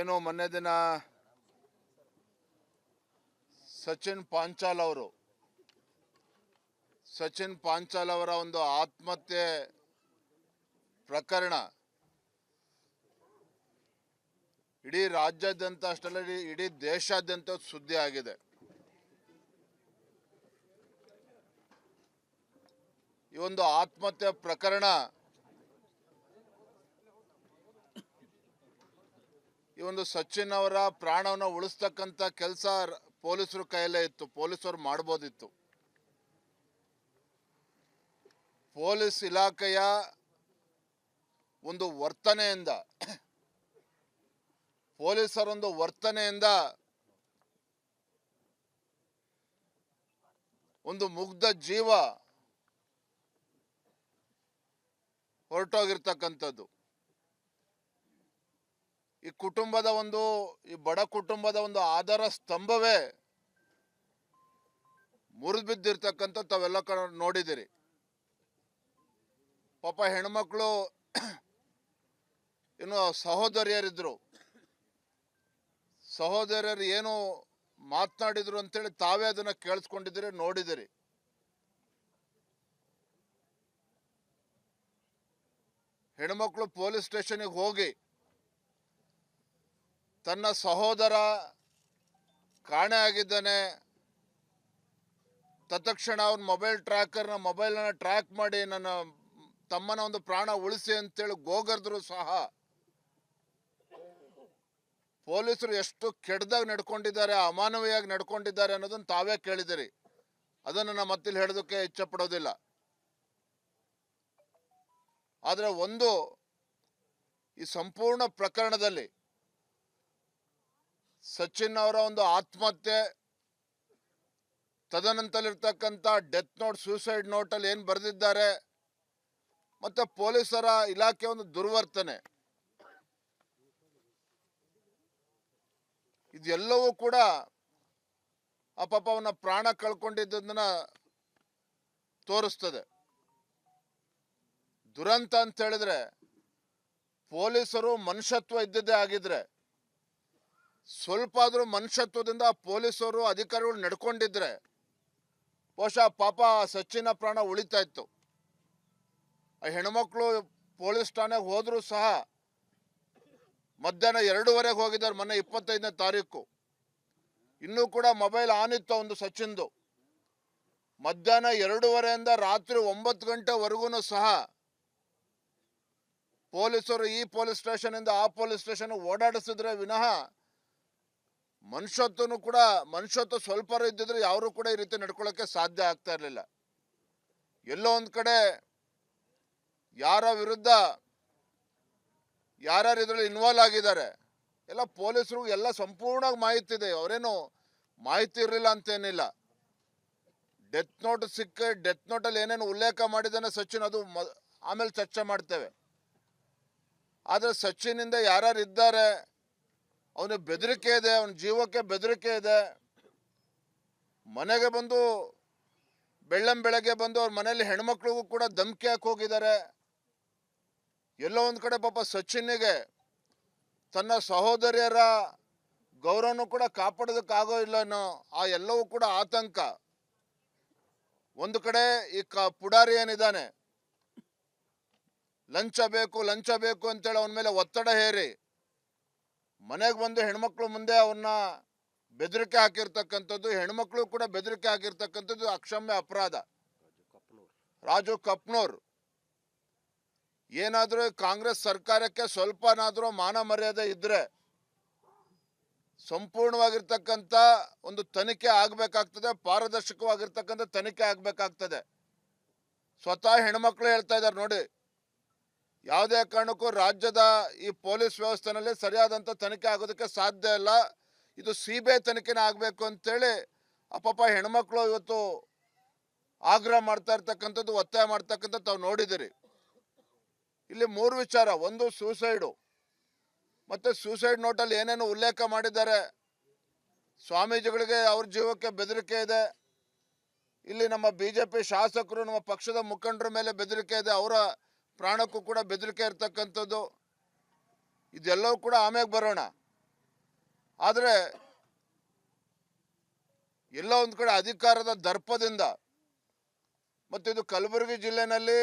ಏನು ಮೊನ್ನೆ ದಿನ ಸಚಿನ್ ಪಾಂಚಾಲ್ ಅವರ ಒಂದು ಆತ್ಮಹತ್ಯೆ ಪ್ರಕರಣ ಇಡೀ ರಾಜ್ಯಾದ್ಯಂತ ಅಷ್ಟಲ್ಲ ಇಡೀ ದೇಶಾದ್ಯಂತ ಸುದ್ದಿ ಆಗಿದೆ. ಈ ಒಂದು ಆತ್ಮಹತ್ಯೆ ಪ್ರಕರಣ ಈ ಒಂದು ಸಚಿನ್ ಅವರ ಪ್ರಾಣವನ್ನು ಉಳಿಸ್ತಕ್ಕಂಥ ಕೆಲಸ ಪೊಲೀಸರು ಕೈಯಲ್ಲೇ ಇತ್ತು, ಪೊಲೀಸರು ಮಾಡ್ಬೋದಿತ್ತು. ಪೊಲೀಸ್ ಇಲಾಖೆಯ ಒಂದು ಪೊಲೀಸರೊಂದು ವರ್ತನೆಯಿಂದ ಒಂದು ಮುಗ್ಧ ಜೀವ ಹೊರಟೋಗಿರ್ತಕ್ಕಂಥದ್ದು. ಈ ಬಡ ಕುಟುಂಬದ ಒಂದು ಆಧಾರ ಸ್ತಂಭವೇ ಮುರಿದು ಬಿದ್ದಿರ್ತಕ್ಕಂಥ ತಾವೆಲ್ಲ ನೋಡಿದಿರಿ. ಪಾಪ ಹೆಣ್ಮಕ್ಳು ಇನ್ನು ಸಹೋದರಿಯರು ಏನು ಮಾತನಾಡಿದ್ರು ಅಂತೇಳಿ ತಾವೇ ಅದನ್ನ ಕೇಳಿಸ್ಕೊಂಡಿದ್ದೀರಿ, ನೋಡಿದಿರಿ. ಹೆಣ್ಮಕ್ಳು ಪೊಲೀಸ್ ಸ್ಟೇಷನ್ಗೆ ಹೋಗಿ ತನ್ನ ಸಹೋದರ ಕಾಣೆ ಆಗಿದ್ದಾನೆ, ತತ್ಕ್ಷಣ ಅವನ ಮೊಬೈಲ್ನ ಟ್ರ್ಯಾಕ್ ಮಾಡಿ ನನ್ನ ತಮ್ಮನ ಒಂದು ಪ್ರಾಣ ಉಳಿಸಿ ಅಂತೇಳಿ ಗೋಗರ್ದ್ರು ಸಹ ಪೊಲೀಸರು ಎಷ್ಟು ಕೆಟ್ಟದಾಗಿ ನಡ್ಕೊಂಡಿದ್ದಾರೆ, ಅಮಾನವೀಯವಾಗಿ ನಡ್ಕೊಂಡಿದ್ದಾರೆ ಅನ್ನೋದನ್ನ ತಾವೇ ಕೇಳಿದಿರಿ. ಅದನ್ನು ನಾನು ಮತ್ತಿಲ್ಲಿ ಹೇಳೋದಕ್ಕೆ ಇಚ್ಛೆ ಪಡೋದಿಲ್ಲ. ಆದರೆ ಈ ಸಂಪೂರ್ಣ ಪ್ರಕರಣದಲ್ಲಿ ಸಚಿನ್ ಅವರ ಒಂದು ಆತ್ಮಹತ್ಯೆ, ತದನಂತರ ಇರ್ತಕ್ಕಂಥ ಡೆತ್ ನೋಟ್, ಸೂಸೈಡ್ ನೋಟ್ ಅಲ್ಲಿ ಏನು ಬರೆದಿದ್ದಾರೆ, ಮತ್ತೆ ಪೊಲೀಸರ ಇಲಾಖೆ ಒಂದು ದುರ್ವರ್ತನೆ, ಇದೆಲ್ಲವೂ ಕೂಡ ಆ ಪಾಪ ಅವನ ಪ್ರಾಣ ಕಳ್ಕೊಂಡಿದ್ದನ್ನ ತೋರಿಸ್ತದೆ. ದುರಂತ ಅಂತ ಹೇಳಿದ್ರೆ ಪೊಲೀಸರು ಮನುಷ್ಯತ್ವ ಇದ್ದಿದ್ದೇ ಆಗಿದ್ರೆ, ಸ್ವಲ್ಪ ಆದ್ರೂ ಮನುಷ್ಯತ್ವದಿಂದ ಪೊಲೀಸರು ಅಧಿಕಾರಿಗಳು ನಡ್ಕೊಂಡಿದ್ರೆ ಬಹುಶಃ ಪಾಪ ಸಚಿನ ಪ್ರಾಣ ಉಳಿತಾ ಇತ್ತು. ಆ ಹೆಣ್ಮಕ್ಳು ಪೊಲೀಸ್ ಠಾಣೆಗೆ ಹೋದ್ರು ಸಹ ಮಧ್ಯಾಹ್ನ 2:30 ಹೋಗಿದ್ದಾರೆ, ಮೊನ್ನೆ 25ನೇ ತಾರೀಕು. ಇನ್ನೂ ಕೂಡ ಮೊಬೈಲ್ ಆನ್ ಇತ್ತು ಒಂದು ಸಚಿನ್ದು. ಮಧ್ಯಾಹ್ನ 2:30 ರಾತ್ರಿ 9 ಗಂಟೆವರೆಗೂ ಸಹ ಪೊಲೀಸರು ಈ ಪೊಲೀಸ್ ಸ್ಟೇಷನ್ ಇಂದ ಆ ಪೊಲೀಸ್ ಸ್ಟೇಷನ್ ಓಡಾಡಿಸಿದ್ರೆ ವಿನಃ ಮನುಷ್ಯತ್ವ ಸ್ವಲ್ಪ ಇದ್ದಿದ್ರೆ ಯಾರು ಕೂಡ ಈ ರೀತಿ ನಡ್ಕೊಳ್ಳೋಕೆ ಸಾಧ್ಯ ಆಗ್ತಾ ಇರಲಿಲ್ಲ. ಎಲ್ಲೋ ಒಂದ್ ಕಡೆ ಯಾರ ವಿರುದ್ಧ ಯಾರ್ಯಾರು ಇದರಲ್ಲಿ ಇನ್ವಾಲ್ವ್ ಆಗಿದ್ದಾರೆ ಎಲ್ಲ ಪೊಲೀಸರು ಎಲ್ಲ ಸಂಪೂರ್ಣ ಮಾಹಿತಿ ಇದೆ. ಅವರೇನು ಮಾಹಿತಿ ಇರಲಿಲ್ಲ ಅಂತೇನಿಲ್ಲ. ಡೆತ್ ನೋಟಲ್ಲಿ ಏನೇನು ಉಲ್ಲೇಖ ಮಾಡಿದ್ದಾನೆ ಸಚಿನ್, ಅದು ಆಮೇಲೆ ಚರ್ಚೆ ಮಾಡ್ತೇವೆ. ಆದರೆ ಸಚಿನಿಂದ ಯಾರ್ಯಾರು ಇದ್ದಾರೆ, ಅವನಿಗೆ ಬೆದರಿಕೆ ಇದೆ, ಅವನ ಜೀವಕ್ಕೆ ಬೆದರಿಕೆ ಇದೆ. ಮನೆಗೆ ಬಂದು ಬೆಳಗ್ಗೆ ಬಂದು ಅವ್ರ ಮನೆಯಲ್ಲಿ ಹೆಣ್ಮಕ್ಳಿಗೂ ಕೂಡ ಧಮಕಿ ಹಾಕಿ ಹೋಗಿದ್ದಾರೆ. ಎಲ್ಲೋ ಒಂದ್ ಕಡೆ ಪಾಪ ಸಚಿನ್ಗೆ ತನ್ನ ಸಹೋದರಿಯರ ಗೌರವನು ಕೂಡ ಕಾಪಾಡೋದಕ್ಕಾಗೋ ಇಲ್ಲನೋ ಆ ಎಲ್ಲವೂ ಕೂಡ ಆತಂಕ. ಒಂದು ಕಡೆ ಈ ಪುಡಾರಿ ಏನಿದ್ದಾನೆ, ಲಂಚ ಬೇಕು ಅಂತೇಳಿ ಅವನ ಮೇಲೆ ಒತ್ತಡ ಹೇರಿ ಮನೆಗೆ ಬಂದು ಹೆಣ್ಮಕ್ಳು ಮುಂದೆ ಅವನ್ನ ಬೆದರಿಕೆ ಹಾಕಿರ್ತಕ್ಕಂಥದ್ದು, ಹೆಣ್ಮಕ್ಳು ಕೂಡ ಬೆದರಿಕೆ ಹಾಕಿರ್ತಕ್ಕಂಥದ್ದು ಅಕ್ಷಮ್ಯ ಅಪರಾಧ. ರಾಜು ಕಪ್ನೂರ್ ಏನಾದರೂ ಕಾಂಗ್ರೆಸ್ ಸರ್ಕಾರಕ್ಕೆ ಸ್ವಲ್ಪನಾದರೂ ಮಾನ ಮರ್ಯಾದೆ ಇದ್ರೆ ಸಂಪೂರ್ಣವಾಗಿರ್ತಕ್ಕಂಥ ಒಂದು ತನಿಖೆ ಆಗಬೇಕಾಗ್ತದೆ, ಪಾರದರ್ಶಕವಾಗಿರ್ತಕ್ಕಂಥ ತನಿಖೆ ಆಗಬೇಕಾಗ್ತದೆ. ಸ್ವತಃ ಹೆಣ್ಮಕ್ಳು ಹೇಳ್ತಾ ಇದ್ದಾರೆ ನೋಡಿ, ಯಾವುದೇ ಕಾರಣಕ್ಕೂ ರಾಜ್ಯದ ಈ ಪೊಲೀಸ್ ವ್ಯವಸ್ಥೆನಲ್ಲಿ ಸರಿಯಾದಂಥ ತನಿಖೆ ಆಗೋದಕ್ಕೆ ಸಾಧ್ಯ ಇಲ್ಲ, ಇದು CBI ತನಿಖೆನೇ ಆಗಬೇಕು ಅಂತೇಳಿ ಪಾಪ ಹೆಣ್ಮಕ್ಳು ಇವತ್ತು ಆಗ್ರಹ ಮಾಡ್ತಾ ಇರ್ತಕ್ಕಂಥದ್ದು, ಒತ್ತಾಯ ಮಾಡ್ತಕ್ಕಂಥದ್ದು ತಾವು ನೋಡಿದಿರಿ. ಇಲ್ಲಿ 3 ವಿಚಾರ. ಒಂದು ಸೂಸೈಡು, ಮತ್ತೆ ಸೂಸೈಡ್ ನೋಟಲ್ಲಿ ಏನೇನು ಉಲ್ಲೇಖ ಮಾಡಿದ್ದಾರೆ, ಸ್ವಾಮೀಜಿಗಳಿಗೆ ಅವ್ರ ಜೀವಕ್ಕೆ ಬೆದರಿಕೆ ಇದೆ, ಇಲ್ಲಿ ನಮ್ಮ BJP ಶಾಸಕರು ನಮ್ಮ ಪಕ್ಷದ ಮುಖಂಡರ ಮೇಲೆ ಬೆದರಿಕೆ ಇದೆ, ಅವರ ಪ್ರಾಣಕ್ಕೂ ಕೂಡ ಬೆದರಿಕೆ ಇರ್ತಕ್ಕಂಥದ್ದು. ಇದೆಲ್ಲವೂ ಕೂಡ ಆಮೇಲೆ ಬರೋಣ. ಆದರೆ ಎಲ್ಲ ಒಂದು ಕಡೆ ಅಧಿಕಾರದ ದರ್ಪದಿಂದ, ಮತ್ತು ಇದು ಕಲಬುರಗಿ ಜಿಲ್ಲೆನಲ್ಲಿ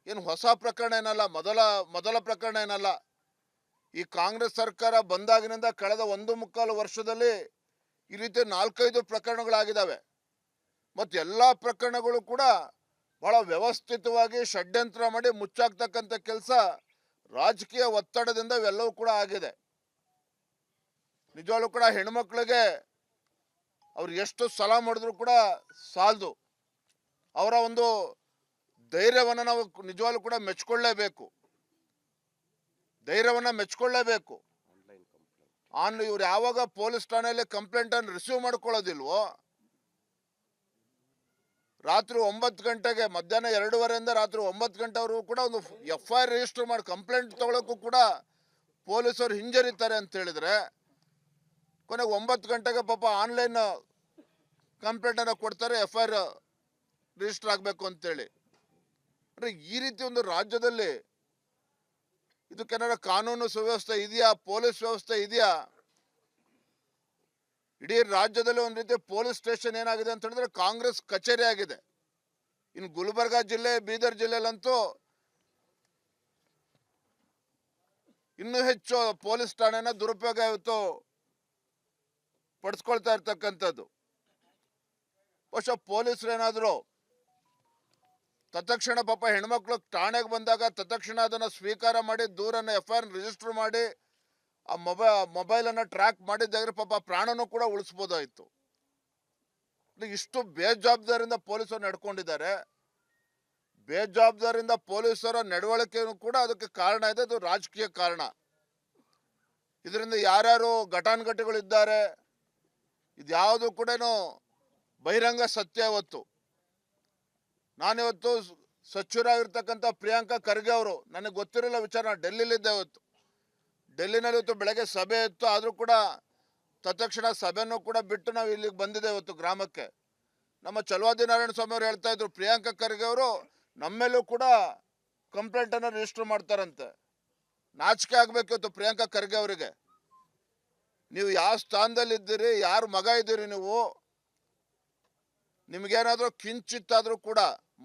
ಏನು ಹೊಸ ಪ್ರಕರಣ ಏನಲ್ಲ, ಮೊದಲ ಪ್ರಕರಣ ಏನಲ್ಲ. ಈ ಕಾಂಗ್ರೆಸ್ ಸರ್ಕಾರ ಬಂದಾಗಿನಿಂದ ಕಳೆದ 1.25 ವರ್ಷದಲ್ಲಿ ಈ ರೀತಿ 4-5 ಪ್ರಕರಣಗಳಾಗಿದ್ದಾವೆ. ಮತ್ತು ಎಲ್ಲ ಪ್ರಕರಣಗಳು ಕೂಡ ಬಹಳ ವ್ಯವಸ್ಥಿತವಾಗಿ ಷಡ್ಯಂತ್ರ ಮಾಡಿ ಮುಚ್ಚಾಕ್ತಕ್ಕಂಥ ಕೆಲಸ ರಾಜಕೀಯ ಒತ್ತಡದಿಂದ ಇವೆಲ್ಲವೂ ಕೂಡ ಆಗಿದೆ. ನಿಜವಾಗ್ಲೂ ಕೂಡ ಹೆಣ್ಮಕ್ಳಿಗೆ ಅವ್ರು ಎಷ್ಟು ಸಲ ಮಾಡಿದ್ರು ಕೂಡ ಸಾಲದು. ಅವರ ಒಂದು ಧೈರ್ಯವನ್ನು ನಾವು ನಿಜವಾಗ್ಲೂ ಕೂಡ ಮೆಚ್ಕೊಳ್ಳೇಬೇಕು. ಇವ್ರು ಯಾವಾಗ ಪೊಲೀಸ್ ಠಾಣೆಯಲ್ಲಿ ಕಂಪ್ಲೇಂಟ್ ಅನ್ನು ರಿಸೀವ್ ಮಾಡ್ಕೊಳ್ಳೋದಿಲ್ವೋ, ರಾತ್ರಿ 9 ಗಂಟೆಗೆ, ಮಧ್ಯಾಹ್ನ 2:30 ರಾತ್ರಿ 9 ಗಂಟೆವರೆಗೂ ಕೂಡ ಒಂದು FIR ರಿಜಿಸ್ಟರ್ ಮಾಡಿ ಕಂಪ್ಲೇಂಟ್ ತಗೊಳ್ಳೋಕ್ಕೂ ಕೂಡ ಪೊಲೀಸರು ಹಿಂಜರಿತಾರೆ ಅಂತ ಹೇಳಿದ್ರೆ, ಕೊನೆಗೆ 9 ಗಂಟೆಗೆ ಪಾಪ ಆನ್ಲೈನ್ ಕಂಪ್ಲೇಂಟನ್ನು ಕೊಡ್ತಾರೆ FIR ರಿಜಿಸ್ಟರ್ ಆಗಬೇಕು ಅಂತೇಳಿ. ಅಂದರೆ ಈ ರೀತಿ ಒಂದು ರಾಜ್ಯದಲ್ಲಿ ಇದಕ್ಕೇನಾರ ಕಾನೂನು ಸುವ್ಯವಸ್ಥೆ ಇದೆಯಾ, ಪೊಲೀಸ್ ವ್ಯವಸ್ಥೆ ಇದೆಯಾ? ಇಡೀ ರಾಜ್ಯದಲ್ಲಿ ಒಂದು ರೀತಿ ಪೊಲೀಸ್ ಸ್ಟೇಷನ್ ಏನಾಗಿದೆ ಅಂತ ಹೇಳಿದ್ರೆ ಕಾಂಗ್ರೆಸ್ ಕಚೇರಿ ಆಗಿದೆ. ಇನ್ನು ಗುಲ್ಬರ್ಗಾ ಜಿಲ್ಲೆ, ಬೀದರ್ ಜಿಲ್ಲೆಯಲ್ಲಂತೂ ಇನ್ನೂ ಹೆಚ್ಚು ಪೊಲೀಸ್ ಠಾಣೆನ ದುರುಪಯೋಗ ಇವತ್ತು ಪಡಿಸ್ಕೊಳ್ತಾ ಇರ್ತಕ್ಕಂಥದ್ದು. ಬಹುಶಃ ಪೊಲೀಸರೇನಾದರೂ ತತ್ಕ್ಷಣ ಪಾಪ ಹೆಣ್ಮಕ್ಳು ಠಾಣೆಗೆ ಬಂದಾಗ ತತ್ಕ್ಷಣ ಅದನ್ನು ಸ್ವೀಕಾರ ಮಾಡಿ ದೂರನ್ನು FIR ರಿಜಿಸ್ಟರ್ ಮಾಡಿ ಆ ಮೊಬೈಲನ್ನು ಟ್ರ್ಯಾಕ್ ಮಾಡಿದ್ದಾದ್ರೆ ಪಾಪ ಪ್ರಾಣನೂ ಕೂಡ ಉಳಿಸ್ಬೋದಾಯಿತು. ಇಷ್ಟು ಬೇಜವಾಬ್ದಾರಿಯಿಂದ ಪೊಲೀಸರು ನಡ್ಕೊಂಡಿದ್ದಾರೆ. ಬೇಜವಾಬ್ದಾರಿಯಿಂದ ಪೊಲೀಸರ ನಡವಳಿಕೆಯೂ ಕೂಡ ಅದಕ್ಕೆ ಕಾರಣ ಇದೆ. ಅದು ರಾಜಕೀಯ ಕಾರಣ. ಇದರಿಂದ ಯಾರ್ಯಾರು ಘಟಾನುಘಟಿಗಳಿದ್ದಾರೆ ಇದ್ಯಾವುದು ಕೂಡ ಬಹಿರಂಗ ಸತ್ಯ. ಇವತ್ತು ನಾನಿವತ್ತು ಸಚಿವರಾಗಿರ್ತಕ್ಕಂಥ ಪ್ರಿಯಾಂಕಾ ಖರ್ಗೆ ಅವರು, ನನಗೆ ಗೊತ್ತಿರಲಿಲ್ಲ ವಿಚಾರ, ಡೆಲ್ಲಿಲಿದ್ದೆ. ಡೆಲ್ಲಿನಲ್ಲಿ ಇವತ್ತು ಬೆಳಗ್ಗೆ ಸಭೆ ಇತ್ತು, ಆದರೂ ಕೂಡ ತತ್ಕ್ಷಣ ಸಭೆನೂ ಕೂಡ ಬಿಟ್ಟು ನಾವು ಇಲ್ಲಿಗೆ ಬಂದಿದೆ ಇವತ್ತು ಗ್ರಾಮಕ್ಕೆ. ನಮ್ಮ ಚಲವಾದಿ ನಾರಾಯಣ ಸ್ವಾಮಿ ಅವರು ಹೇಳ್ತಾ ಇದ್ರು, ಪ್ರಿಯಾಂಕಾ ಖರ್ಗೆ ಅವರು ನಮ್ಮೇಲೂ ಕೂಡ ಕಂಪ್ಲೇಂಟನ್ನು ರಿಜಿಸ್ಟರ್ ಮಾಡ್ತಾರಂತೆ. ನಾಚಿಕೆ ಆಗಬೇಕು ಇವತ್ತು ಪ್ರಿಯಾಂಕಾ ಖರ್ಗೆ ಅವರಿಗೆ. ನೀವು ಯಾವ ಸ್ಥಾನದಲ್ಲಿದ್ದೀರಿ, ಯಾರ ಮಗ ಇದ್ದೀರಿ ನೀವು? ನಿಮಗೇನಾದರೂ ಕಿಂಚಿತ್ತಾದರೂ ಕೂಡ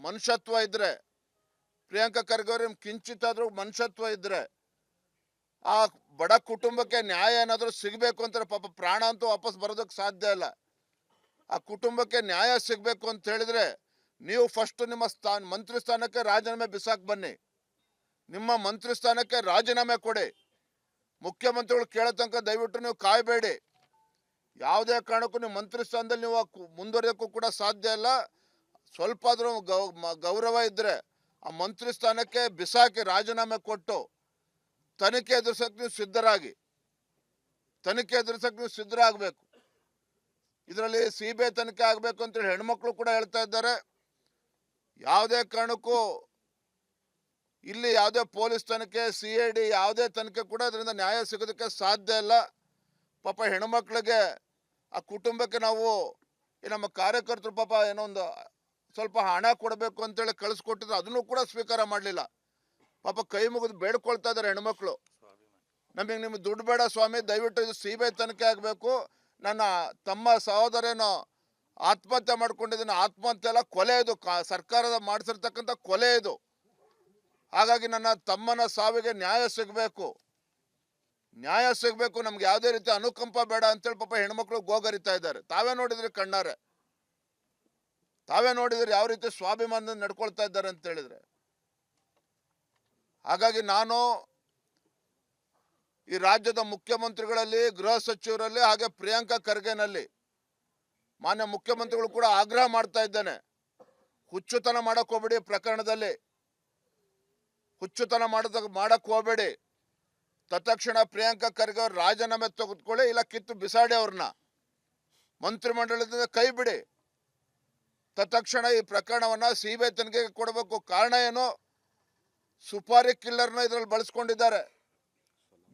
ಮನುಷ್ಯತ್ವ ಇದ್ದರೆ, ಪ್ರಿಯಾಂಕಾ ಖರ್ಗೆ ಅವರು ನಿಮ್ಗೆ ಕಿಂಚಿತ್ತಾದರೂ ಮನುಷ್ಯತ್ವ ಇದ್ದರೆ, ಆ ಬಡ ಕುಟುಂಬಕ್ಕೆ ನ್ಯಾಯ ಏನಾದರೂ ಸಿಗಬೇಕು ಅಂತಾರೆ. ಪಾಪ ಪ್ರಾಣ ಅಂತೂ ವಾಪಸ್ ಬರೋದಕ್ಕೆ ಸಾಧ್ಯ ಇಲ್ಲ. ಆ ಕುಟುಂಬಕ್ಕೆ ನ್ಯಾಯ ಸಿಗಬೇಕು ಅಂತ ಹೇಳಿದ್ರೆ ನೀವು ಫಸ್ಟ್ ನಿಮ್ಮ ಮಂತ್ರಿ ಸ್ಥಾನಕ್ಕೆ ರಾಜೀನಾಮೆ ಬಿಸಾಕ್ ಬನ್ನಿ. ನಿಮ್ಮ ಮಂತ್ರಿ ಸ್ಥಾನಕ್ಕೆ ರಾಜೀನಾಮೆ ಕೊಡಿ. ಮುಖ್ಯಮಂತ್ರಿಗಳು ಕೇಳೋ ತನಕ ದಯವಿಟ್ಟು ನೀವು ಕಾಯಬೇಡಿ. ಯಾವುದೇ ಕಾರಣಕ್ಕೂ ನೀವು ಮಂತ್ರಿ ಸ್ಥಾನದಲ್ಲಿ ನೀವು ಮುಂದುವರಿಯೋಕ್ಕೂ ಕೂಡ ಸಾಧ್ಯ ಇಲ್ಲ. ಸ್ವಲ್ಪ ಆದರೂ ಗೌರವ ಇದ್ದರೆ ಆ ಮಂತ್ರಿ ಸ್ಥಾನಕ್ಕೆ ಬಿಸಾಕಿ ರಾಜೀನಾಮೆ ಕೊಟ್ಟು ತನಿಖೆ ಎದುರಿಸೋಕೆ ನೀವು ಸಿದ್ಧರಾಗಬೇಕು. ಇದರಲ್ಲಿ CBI ತನಿಖೆ ಆಗಬೇಕು ಅಂತೇಳಿ ಹೆಣ್ಮಕ್ಳು ಕೂಡ ಹೇಳ್ತಾ ಇದ್ದಾರೆ. ಯಾವುದೇ ಕಾರಣಕ್ಕೂ ಇಲ್ಲಿ ಯಾವುದೇ ಪೊಲೀಸ್ ತನಿಖೆ, CID ಯಾವುದೇ ತನಿಖೆ ಕೂಡ ಅದರಿಂದ ನ್ಯಾಯ ಸಿಗೋದಕ್ಕೆ ಸಾಧ್ಯ ಇಲ್ಲ. ಪಾಪ ಹೆಣ್ಮಕ್ಳಿಗೆ, ಆ ಕುಟುಂಬಕ್ಕೆ ನಾವು ನಮ್ಮ ಕಾರ್ಯಕರ್ತರು ಪಾಪ ಏನೋ ಒಂದು ಸ್ವಲ್ಪ ಹಣ ಕೊಡಬೇಕು ಅಂತೇಳಿ ಕಳಿಸ್ಕೊಟ್ಟಿದ್ರು, ಅದನ್ನು ಕೂಡ ಸ್ವೀಕಾರ ಮಾಡಲಿಲ್ಲ. ಪಾಪ ಕೈ ಮುಗಿದು ಬೇಡ್ಕೊಳ್ತಾ ಇದ್ದಾರೆ ಹೆಣ್ಮಕ್ಳು, ನಿಮಗೆ ದುಡ್ಡು ಬೇಡ ಸ್ವಾಮಿ, ದಯವಿಟ್ಟು ಇದು CBI ತನಿಖೆ ಆಗಬೇಕು. ನನ್ನ ತಮ್ಮ ಸಹೋದರೇನೋ ಆತ್ಮಹತ್ಯೆ ಮಾಡ್ಕೊಂಡಿದ್ದೀನಿ, ಆತ್ಮಹತ್ಯೆ ಅಲ್ಲ, ಕೊಲೆ ಇದು, ಸರ್ಕಾರದ ಮಾಡಿಸಿರ್ತಕ್ಕಂಥ ಕೊಲೆ ಇದು. ಹಾಗಾಗಿ ನನ್ನ ತಮ್ಮನ ಸಾವಿಗೆ ನ್ಯಾಯ ಸಿಗಬೇಕು, ನಮ್ಗೆ ಯಾವುದೇ ರೀತಿ ಅನುಕಂಪ ಬೇಡ ಅಂತೇಳಿ ಪಾಪ ಹೆಣ್ಮಕ್ಳು ಗೋಗರಿತಾ ಇದ್ದಾರೆ. ತಾವೇ ನೋಡಿದ್ರಿ ಕಣ್ಣಾರೆ, ಯಾವ ರೀತಿ ಸ್ವಾಭಿಮಾನದಿಂದ ನಡ್ಕೊಳ್ತಾ ಇದ್ದಾರೆ ಅಂತ ಹೇಳಿದ್ರೆ. ಹಾಗಾಗಿ ನಾನು ಈ ರಾಜ್ಯದ ಮುಖ್ಯಮಂತ್ರಿಗಳಲ್ಲಿ, ಗೃಹ ಸಚಿವರಲ್ಲಿ, ಹಾಗೆ ಪ್ರಿಯಾಂಕಾ ಖರ್ಗೆನಲ್ಲಿ ಮಾನ್ಯ ಮುಖ್ಯಮಂತ್ರಿಗಳು ಕೂಡ ಆಗ್ರಹ ಮಾಡ್ತಾ ಇದ್ದೇನೆ, ಹುಚ್ಚುತನ ಮಾಡಕ್ ಹೋಗ್ಬೇಡಿ. ಪ್ರಕರಣದಲ್ಲಿ ಹುಚ್ಚುತನ ಮಾಡಕ್ ಹೋಗ್ಬೇಡಿ. ತತ್ಕ್ಷಣ ಪ್ರಿಯಾಂಕಾ ಖರ್ಗೆ ಅವ್ರು ರಾಜೀನಾಮೆ ತೆಗೆದುಕೊಳ್ಳಿ, ಇಲ್ಲ ಕಿತ್ತು ಬಿಸಾಡಿ, ಅವ್ರನ್ನ ಮಂತ್ರಿಮಂಡಲದಿಂದ ಕೈ ಬಿಡಿ. ತತ್ಕ್ಷಣ ಈ ಪ್ರಕರಣವನ್ನ CBI ತನಿಖೆಗೆ ಕೊಡಬೇಕು. ಕಾರಣ ಏನು? ಸುಪಾರಿ ಕಿಲ್ಲರ್ನ ಇದರಲ್ಲಿ ಬಳಸ್ಕೊಂಡಿದ್ದಾರೆ,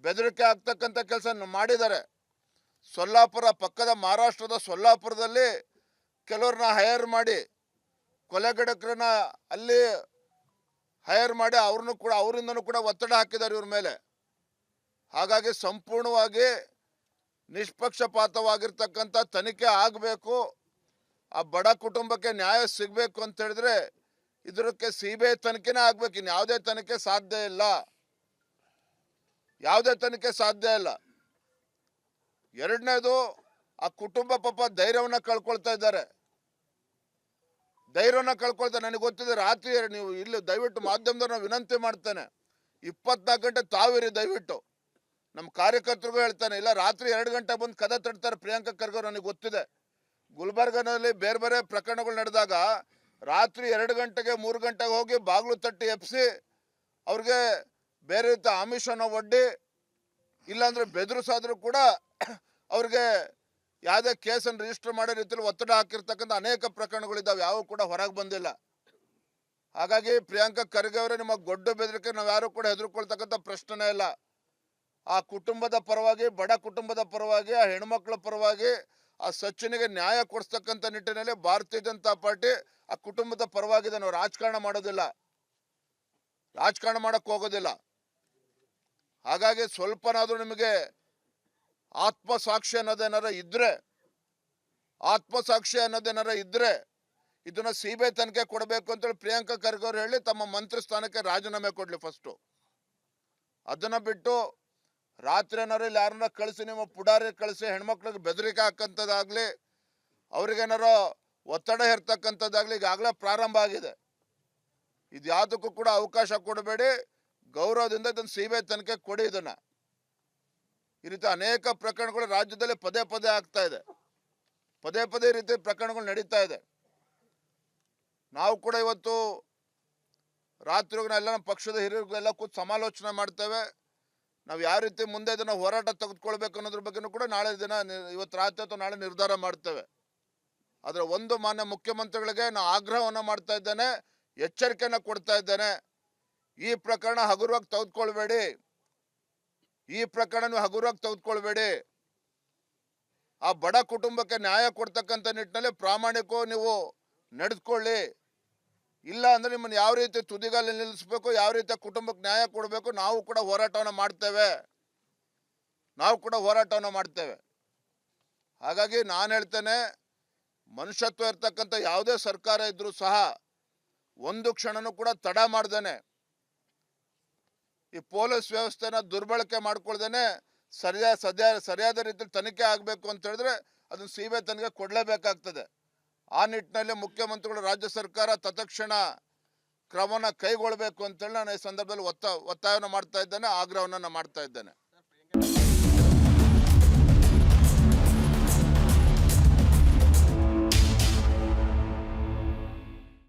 ಬೆದರಿಕೆ ಆಗ್ತಕ್ಕಂಥ ಕೆಲಸ ಮಾಡಿದ್ದಾರೆ. ಸೊಲ್ಲಾಪುರ ಪಕ್ಕದ ಮಹಾರಾಷ್ಟ್ರದ ಸೊಲ್ಲಾಪುರದಲ್ಲಿ ಕೆಲವ್ರನ್ನ ಹೈರ್ ಮಾಡಿ, ಕೊಲೆಗಡಕರನ್ನ ಅಲ್ಲಿ ಹೈರ್ ಮಾಡಿ ಅವರಿಂದನೂ ಕೂಡ ಒತ್ತಡ ಹಾಕಿದ್ದಾರೆ ಇವ್ರ ಮೇಲೆ. ಹಾಗಾಗಿ ಸಂಪೂರ್ಣವಾಗಿ ನಿಷ್ಪಕ್ಷಪಾತವಾಗಿರ್ತಕ್ಕಂಥ ತನಿಖೆ ಆಗಬೇಕು, ಆ ಬಡ ಕುಟುಂಬಕ್ಕೆ ನ್ಯಾಯ ಸಿಗಬೇಕು ಅಂತ ಹೇಳಿದ್ರೆ ಇದಕ್ಕೆ ಸಿಬಿಐ ತನಿಖೆನೇ ಆಗ್ಬೇಕು. ಇನ್ನು ಯಾವುದೇ ತನಿಖೆ ಸಾಧ್ಯ ಇಲ್ಲ, ಯಾವುದೇ ತನಿಖೆ ಸಾಧ್ಯ ಇಲ್ಲ. ಎರಡನೇದು, ಆ ಕುಟುಂಬ ಪಾಪ ಧೈರ್ಯವನ್ನು ಕಳ್ಕೊಳ್ತಾ ಇದ್ದಾರೆ, ಧೈರ್ಯವನ್ನು ಕಳ್ಕೊಳ್ತಾರೆ. ನನಗೆ ಗೊತ್ತಿದೆ, ರಾತ್ರಿ ನೀವು ಇಲ್ಲಿ ದಯವಿಟ್ಟು ಮಾಧ್ಯಮದವ್ರನ್ನ ವಿನಂತಿ ಮಾಡ್ತೇನೆ, 24 ಗಂಟೆ ತಾವಿರಿ ದಯವಿಟ್ಟು. ನಮ್ಮ ಕಾರ್ಯಕರ್ತರಿಗೂ ಹೇಳ್ತಾನೆ, ಇಲ್ಲ ರಾತ್ರಿ 2 ಗಂಟೆ ಬಂದು ಕದ ತಡ್ತಾರೆ ಪ್ರಿಯಾಂಕಾ ಖರ್ಗೆ ಅವರು. ನನಗೆ ಗೊತ್ತಿದೆ, ಗುಲ್ಬರ್ಗನಲ್ಲಿ ಬೇರೆ ಬೇರೆ ಪ್ರಕರಣಗಳು ನಡೆದಾಗ ರಾತ್ರಿ 2 ಗಂಟೆಗೆ 3 ಗಂಟೆಗೆ ಹೋಗಿ ಬಾಗಿಲು ತಟ್ಟಿ ಎಪ್ಸಿ ಅವ್ರಿಗೆ ಬೇರೆ ರೀತಿ ಆಮಿಷನ ಒಡ್ಡಿ ಇಲ್ಲಾಂದ್ರೆ ಬೆದರಿಸಾದ್ರೂ ಕೂಡ ಅವ್ರಿಗೆ ಯಾವುದೇ ಕೇಸನ್ನು ರಿಜಿಸ್ಟರ್ ಮಾಡೋ ರೀತಿಯಲ್ಲಿ ಒತ್ತಡ ಹಾಕಿರ್ತಕ್ಕಂಥ ಅನೇಕ ಪ್ರಕರಣಗಳಿದ್ದಾವೆ, ಯಾವ ಕೂಡ ಹೊರಗೆ ಬಂದಿಲ್ಲ. ಹಾಗಾಗಿ ಪ್ರಿಯಾಂಕಾ ಖರ್ಗೆ ಅವರೇ, ನಿಮ್ಮ ಗೊಡ್ಡು ಬೆದರಿಕೆ ನಾವು ಯಾರು ಕೂಡ ಹೆದರ್ಕೊಳ್ತಕ್ಕಂಥ ಪ್ರಶ್ನೆನೇ ಇಲ್ಲ. ಆ ಕುಟುಂಬದ ಪರವಾಗಿ, ಬಡ ಕುಟುಂಬದ ಪರವಾಗಿ, ಆ ಹೆಣ್ಮಕ್ಳ ಪರವಾಗಿ, ಆ ಸಚಿನ್ಗೆ ನ್ಯಾಯ ಕೊಡಿಸ್ತಕ್ಕಂಥ ನಿಟ್ಟಿನಲ್ಲಿ ಭಾರತೀಯ ಜನತಾ ಪಾರ್ಟಿ ಆ ಕುಟುಂಬದ ಪರವಾಗಿದೆ. ನಾವು ರಾಜಕಾರಣ ಮಾಡೋದಿಲ್ಲ, ರಾಜಕಾರಣ ಮಾಡಕ್ಕೆ ಹೋಗೋದಿಲ್ಲ. ಹಾಗಾಗಿ ಸ್ವಲ್ಪನಾದ್ರೂ ನಿಮಗೆ ಆತ್ಮಸಾಕ್ಷಿ ಅನ್ನೋದೇನಾರ ಇದ್ರೆ ಇದನ್ನ ಸಿಬಿಐ ತನಿಖೆ ಕೊಡಬೇಕು ಅಂತೇಳಿ ಪ್ರಿಯಾಂಕಾ ಖರ್ಗೆ ಅವರು ಹೇಳಿ ತಮ್ಮ ಮಂತ್ರಿ ಸ್ಥಾನಕ್ಕೆ ರಾಜೀನಾಮೆ ಕೊಡ್ಲಿ ಫಸ್ಟು. ಅದನ್ನ ಬಿಟ್ಟು ರಾತ್ರಿ ಏನಾರು ಇಲ್ಲಿ ಯಾರನ್ನ ಕಳಿಸಿ, ನಿಮ್ಮ ಪುಡಾರಿ ಕಳಿಸಿ ಹೆಣ್ಮಕ್ಳಿಗೆ ಬೆದರಿಕೆ ಹಾಕಂಥದ್ದಾಗ್ಲಿ, ಅವ್ರಿಗೇನಾರೋ ಒತ್ತಡ ಹೇರ್ತಕ್ಕಂಥದ್ದಾಗ್ಲಿ ಈಗಾಗಲೇ ಪ್ರಾರಂಭ ಆಗಿದೆ. ಇದು ಯಾವುದಕ್ಕೂ ಕೂಡ ಅವಕಾಶ ಕೊಡಬೇಡಿ, ಗೌರವದಿಂದ ಇದನ್ನು ಸಿಬಿಐ ತನಿಖೆ ಕೊಡಿ. ಇದನ್ನ ಈ ರೀತಿ ಅನೇಕ ಪ್ರಕರಣಗಳು ರಾಜ್ಯದಲ್ಲಿ ಪದೇ ಪದೇ ಆಗ್ತಾ ಇದೆ, ಪದೇ ಪದೇ ಈ ರೀತಿ ಪ್ರಕರಣಗಳು ನಡೀತಾ ಇದೆ. ನಾವು ಕೂಡ ಇವತ್ತು ರಾತ್ರಿ ಎಲ್ಲ ನಮ್ಮ ಪಕ್ಷದ ಹಿರಿಯರಿಗೆಲ್ಲ ಕೂತು ಸಮಾಲೋಚನೆ ಮಾಡ್ತೇವೆ. ನಾವು ಯಾವ ರೀತಿ ಮುಂದೆ ಇದನ್ನು ಹೋರಾಟ ತೆಗೆದುಕೊಳ್ಬೇಕು ಅನ್ನೋದ್ರ ಬಗ್ಗೆನೂ ಕೂಡ ನಾಳೆ ದಿನ, ಇವತ್ತು ರಾತ್ರಿ ಅಥವಾ ನಾಳೆ ನಿರ್ಧಾರ ಮಾಡ್ತೇವೆ. ಆದರೆ ಒಂದು, ಮಾನ್ಯ ಮುಖ್ಯಮಂತ್ರಿಗಳಿಗೆ ನಾನು ಆಗ್ರಹವನ್ನು ಮಾಡ್ತಾ ಇದ್ದೇನೆ, ಎಚ್ಚರಿಕೆಯನ್ನು ಕೊಡ್ತಾ ಇದ್ದೇನೆ, ಈ ಪ್ರಕರಣ ಹಗುರವಾಗಿ ತೆಗೆದುಕೊಳ್ಬೇಡಿ, ಈ ಪ್ರಕರಣ ನೀವು ಹಗುರವಾಗಿ ತೆಗೆದುಕೊಳ್ಬೇಡಿ. ಆ ಬಡ ಕುಟುಂಬಕ್ಕೆ ನ್ಯಾಯ ಕೊಡ್ತಕ್ಕಂಥ ನಿಟ್ಟಿನಲ್ಲಿ ಪ್ರಾಮಾಣಿಕವಾಗಿ ನೀವು ನಡೆದುಕೊಳ್ಳಿ. ಇಲ್ಲ ಅಂದ್ರೆ ನಿಮ್ಮನ್ನು ಯಾವ ರೀತಿ ತುದಿಗಾಲಲ್ಲಿ ನಿಲ್ಲಿಸಬೇಕು, ಯಾವ ರೀತಿ ಕುಟುಂಬಕ್ಕೆ ನ್ಯಾಯ ಕೊಡಬೇಕು, ನಾವು ಕೂಡ ಹೋರಾಟವನ್ನು ಮಾಡ್ತೇವೆ. ಹಾಗಾಗಿ ನಾನು ಹೇಳ್ತೇನೆ, ಮನುಷ್ಯತ್ವ ಇರ್ತಕ್ಕಂಥ ಯಾವುದೇ ಸರ್ಕಾರ ಇದ್ರೂ ಸಹ ಒಂದು ಕ್ಷಣನೂ ಕೂಡ ತಡ ಮಾಡ್ದೇನೆ, ಈ ಪೊಲೀಸ್ ವ್ಯವಸ್ಥೆನ ದುರ್ಬಳಕೆ ಮಾಡ್ಕೊಳ್ದೇನೆ ಸರಿಯಾದ ರೀತಿಯಲ್ಲಿ ತನಿಖೆ ಆಗಬೇಕು ಅಂತ ಹೇಳಿದ್ರೆ ಅದನ್ನು ಸಿಬಿಐ ತನಿಖೆ ಕೊಡಲೇಬೇಕಾಗ್ತದೆ. ಆ ನಿಟ್ಟಿನಲ್ಲಿ ಮುಖ್ಯಮಂತ್ರಿಗಳು, ರಾಜ್ಯ ಸರ್ಕಾರ ತತ್ಕ್ಷಣ ಕ್ರಮವನ್ನು ಕೈಗೊಳ್ಳಬೇಕು ಅಂತೇಳಿ ನಾನು ಈ ಸಂದರ್ಭದಲ್ಲಿ ಒತ್ತಾಯವನ್ನು ಮಾಡ್ತಾ ಇದ್ದೇನೆ, ಆಗ್ರಹವನ್ನು ಮಾಡ್ತಾ ಇದ್ದೇನೆ.